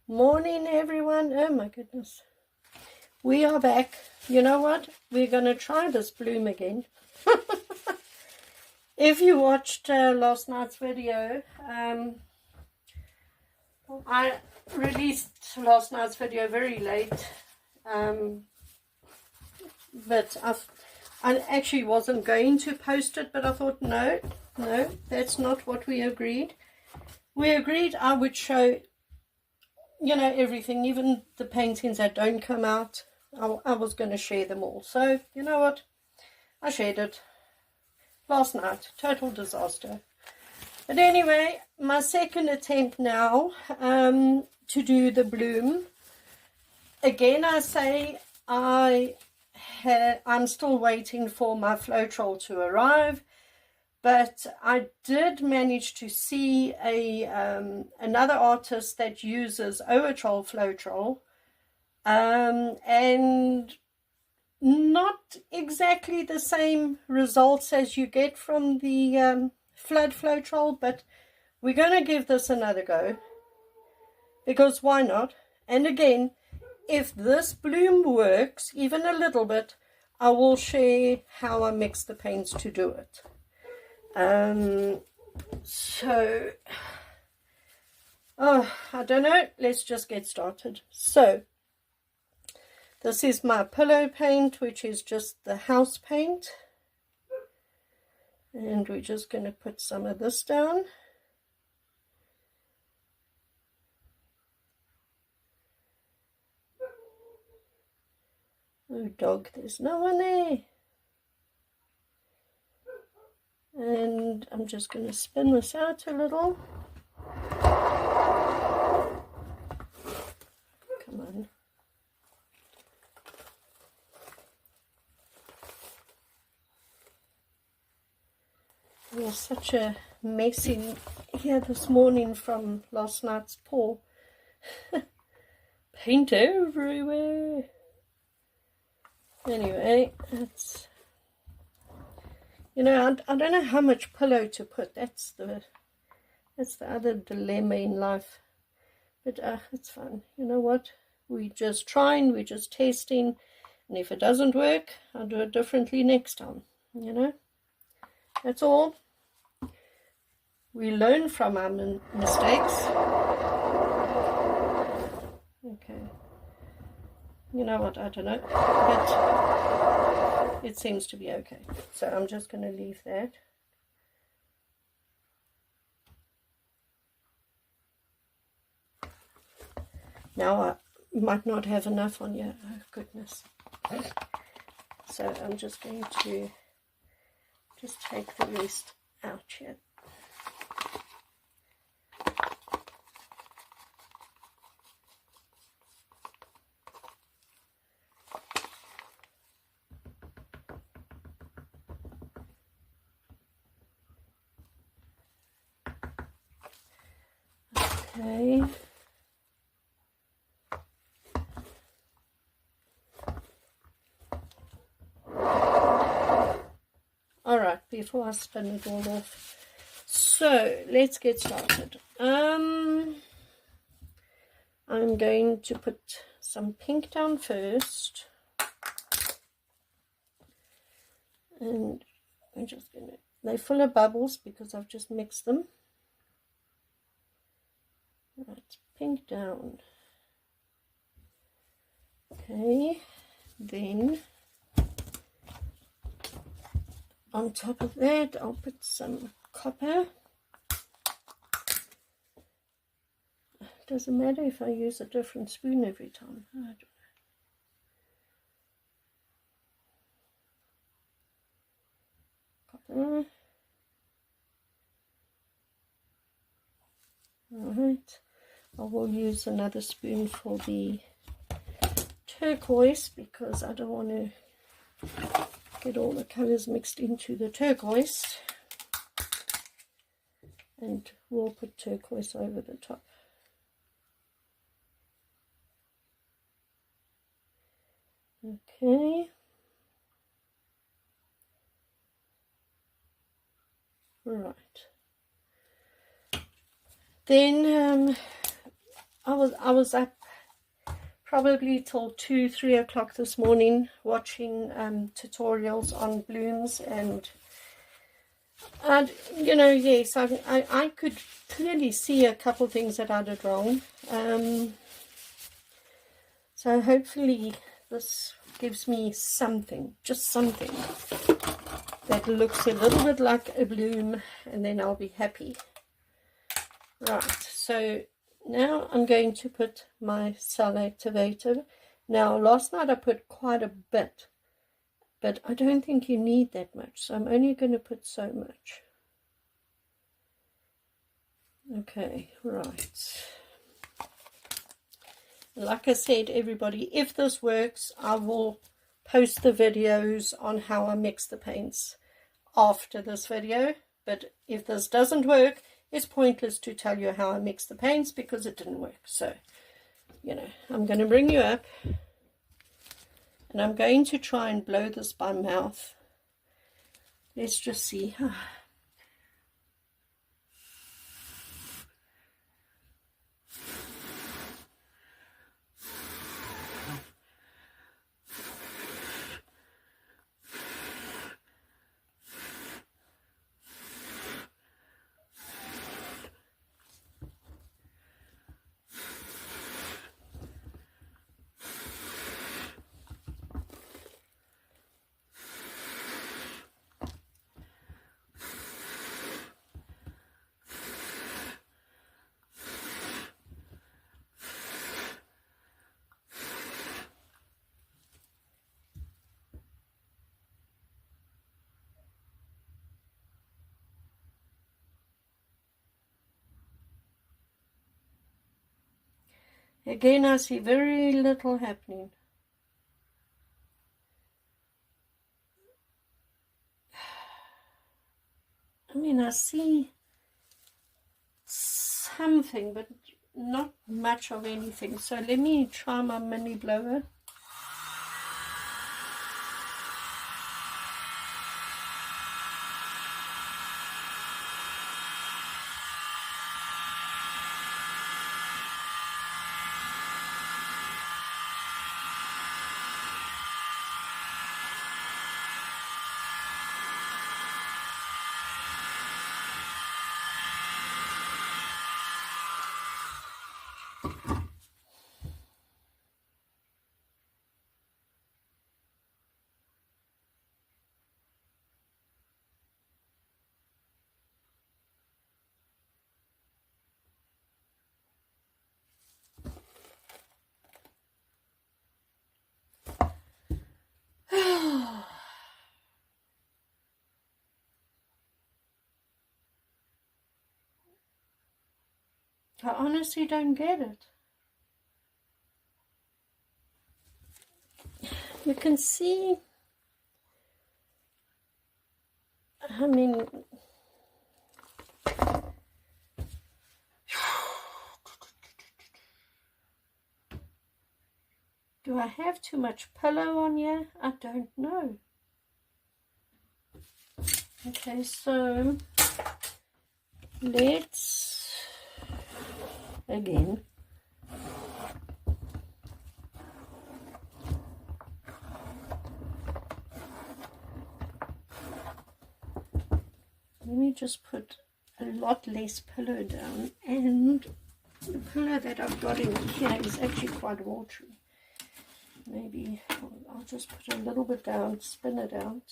Morning, everyone. Oh my goodness. We are back. You know what? We're going to try this bloom again. If you watched last night's video, I released last night's video very late. But I actually wasn't going to post it, but I thought, no, that's not what we agreed. We agreed I would show everything, even the paintings that don't come out. I was going to share them all. So, you know what? I shared it last night. Total disaster. But anyway, my second attempt now to do the bloom. Again, I say I'm still waiting for my Floetrol to arrive. But I did manage to see another artist that uses Owatrol Floetrol, and not exactly the same results as you get from the Flood Floetrol, but we're going to give this another go, because why not? And again, if this bloom works even a little bit, I will share how I mix the paints to do it. I don't know, let's just get started. So, this is my pillow paint, which is just the house paint. And we're just going to put some of this down. Oh, dog, there's no one there. And I'm just going to spin this out a little. Come on. There's such a mess in here this morning from last night's pour. Paint everywhere. Anyway, it's... I don't know how much pillow to put. That's the other dilemma in life. But it's fun. You know what? We're just trying. We're just testing. And if it doesn't work, I'll do it differently next time. That's all. We learn from our mistakes. Okay. You know what? I don't know. But it seems to be okay. So I'm just going to leave that. Now I might not have enough on you. Oh, goodness. So I'm just going to just take the rest out here. Okay. Alright, before I spin it all off. So, let's get started. I'm going to put some pink down first. And I'm just going to... They're full of bubbles because I've just mixed them. Right, pink down. Okay, then on top of that I'll put some copper. Doesn't matter if I use a different spoon every time. I don't know. Copper. Alright. I will use another spoon for the turquoise because I don't want to get all the colors mixed into the turquoise. And we'll put turquoise over the top. Okay. Right. Then I was up probably till 2-3 o'clock this morning watching tutorials on blooms, and you know, yes, I could clearly see a couple things that I did wrong. So hopefully this gives me something, just something that looks a little bit like a bloom, and then I'll be happy. Right, so now I'm going to put my cell activator. Now, last night I put quite a bit, but I don't think you need that much, so I'm only going to put so much. Okay, right. Like I said, everybody, if this works, I will post the videos on how I mix the paints after this video. But if this doesn't work, it's pointless to tell you how I mix the paints because it didn't work. So, you know, I'm going to bring you up, and I'm going to try and blow this by mouth. Let's just see. Again, I see very little happening. I mean, I see something, but not much of anything. So let me try my mini blower. I honestly don't get it. You can see, I mean, do I have too much pillow on here? I don't know. Okay, so let's, again, let me just put a lot less pillow down, and the pillow that I've got in here is actually quite watery. Maybe I'll just put a little bit down, spin it out.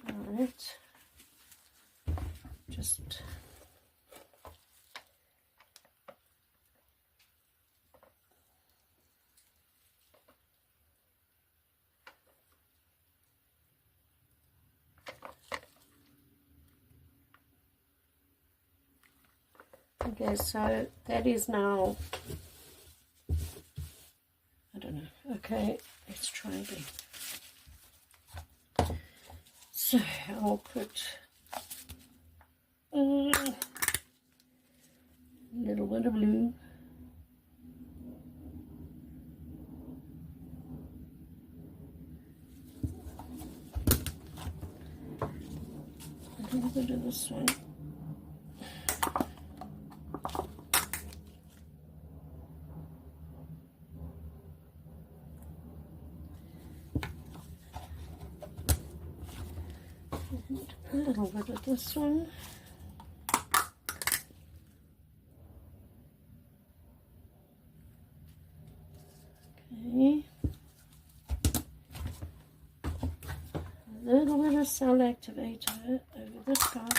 Alright, just okay, so that is now, I don't know. Okay, let's try again. So I'll put a little bit of blue. little bit of this one. And a little bit of this one. Okay. A little bit of cell activator over the top.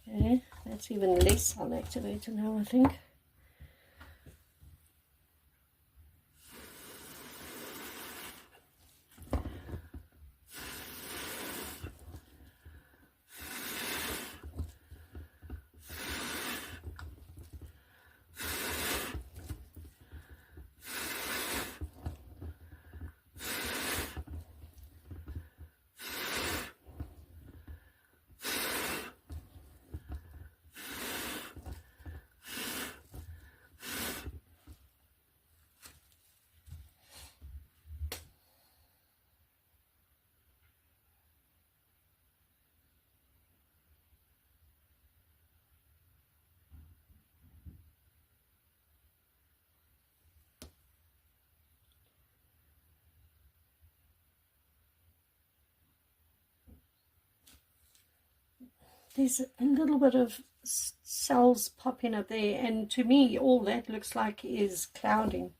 Okay, that's even less cell activator now, I think. There's a little bit of cells popping up there, and to me all that looks like is clouding.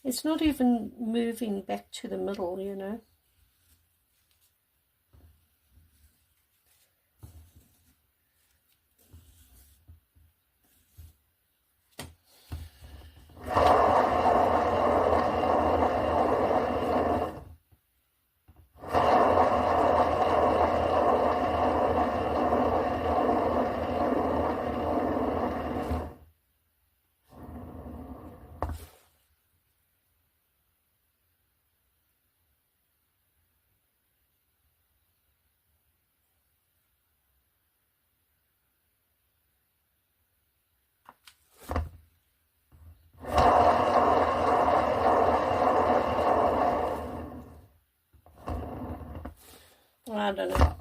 It's not even moving back to the middle, you know. I don't know.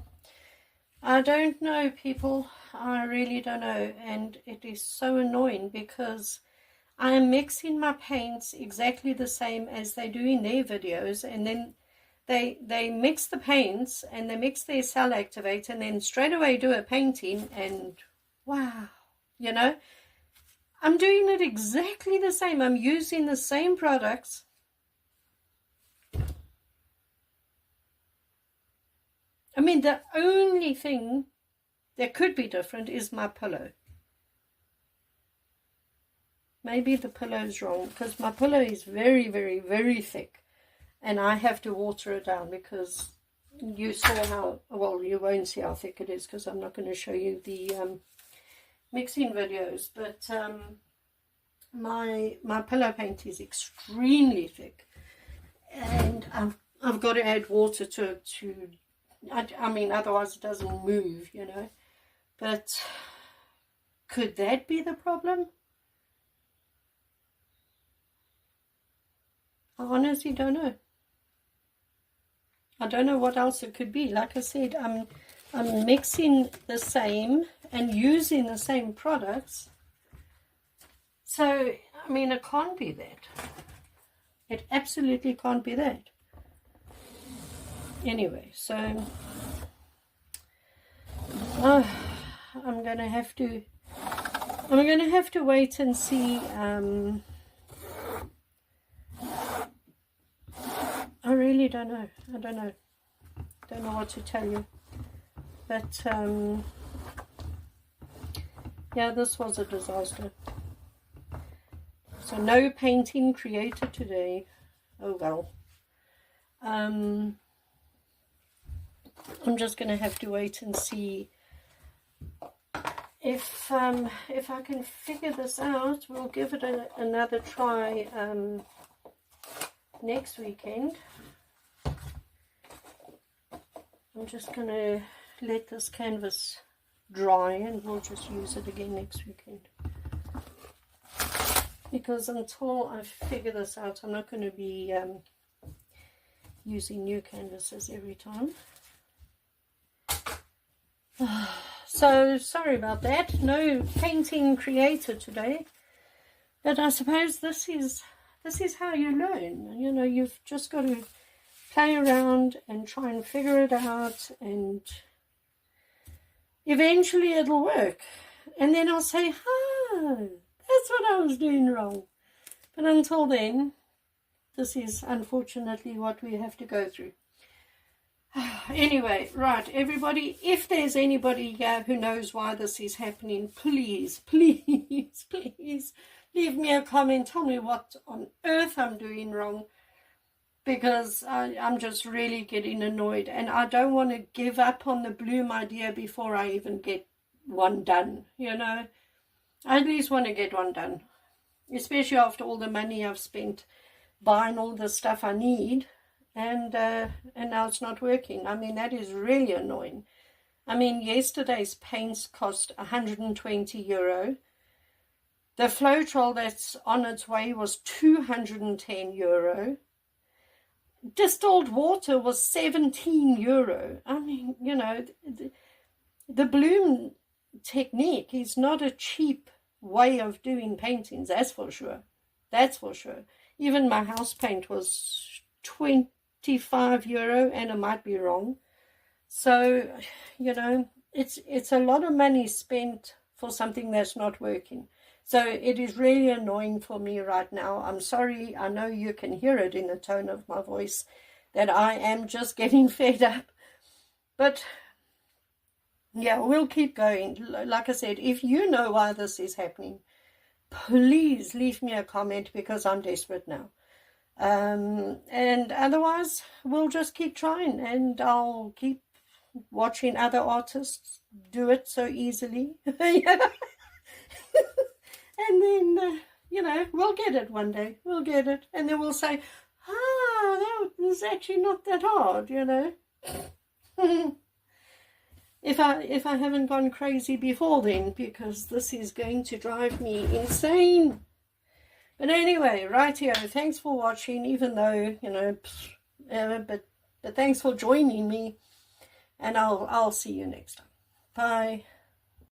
I don't know, people. I really don't know. And it is so annoying because I am mixing my paints exactly the same as they do in their videos. And then they mix the paints and they mix their cell activator and then straight away do a painting. And wow, you know, I'm doing it exactly the same. I'm using the same products. I mean, the only thing that could be different is my pillow. Maybe the pillow's wrong because my pillow is very, very, very thick. And I have to water it down because you saw how, well, you won't see how thick it is because I'm not going to show you the mixing videos. But my pillow paint is extremely thick. And I've got to add water to it I mean, otherwise it doesn't move, you know. But could that be the problem? I honestly don't know. I don't know what else it could be. Like I said, I'm mixing the same and using the same products. So, I mean, it can't be that. It absolutely can't be that. Anyway, so I'm gonna have to wait and see. I really don't know. I don't know what to tell you. But yeah, this was a disaster. So no painting created today. Oh well. I'm just going to have to wait and see if I can figure this out. We'll give it another try next weekend. I'm just going to let this canvas dry and we'll just use it again next weekend. Because until I figure this out, I'm not going to be using new canvases every time. So sorry about that. No painting created today. But I suppose this is how you learn. You know, you've just got to play around and try and figure it out, and eventually it'll work. And then I'll say, that's what I was doing wrong. But until then, this is unfortunately what we have to go through. Anyway, right, everybody, if there's anybody here who knows why this is happening, please, please, please leave me a comment. Tell me what on earth I'm doing wrong, because I'm just really getting annoyed, and I don't want to give up on the bloom idea before I even get one done, you know. I at least want to get one done, especially after all the money I've spent buying all the stuff I need, and now it's not working. I mean, that is really annoying. I mean, yesterday's paints cost €120. The Floetrol that's on its way was €210. Distilled water was €17. I mean, you know, the bloom technique is not a cheap way of doing paintings, that's for sure. That's for sure. Even my house paint was €25, and I might be wrong. So, you know, it's a lot of money spent for something that's not working. So it is really annoying for me right now. I'm sorry. I know you can hear it in the tone of my voice that I am just getting fed up. But yeah, we'll keep going. Like I said, if you know why this is happening, please leave me a comment, because I'm desperate now. And otherwise, we'll just keep trying, and I'll keep watching other artists do it so easily. And then, you know, we'll get it one day. We'll get it. And then we'll say, that was actually not that hard, you know. If I haven't gone crazy before then, because this is going to drive me insane. But anyway, right here, thanks for watching, even though, you know, but thanks for joining me, and I'll see you next time. Bye.